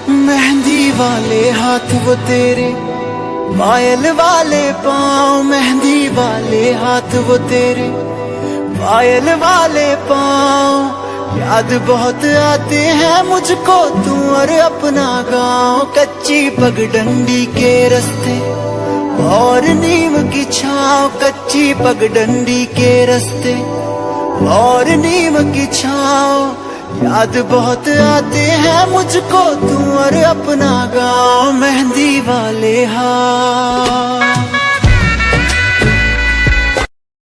मेहंदी वाले हाथ वो तेरे, पायल वाले पाँव। मेहंदी वाले हाथ वो तेरे, पायल वाले पाँव। याद बहुत आते हैं मुझको तू और अपना गाँव। कच्ची पगडंडी के रास्ते और नीम की छाँव। कच्ची पगडंडी के रास्ते और नीम की छाँव। याद बहुत आते हैं मुझको तू और अपना गाँव। मेहंदी वाले हाथ।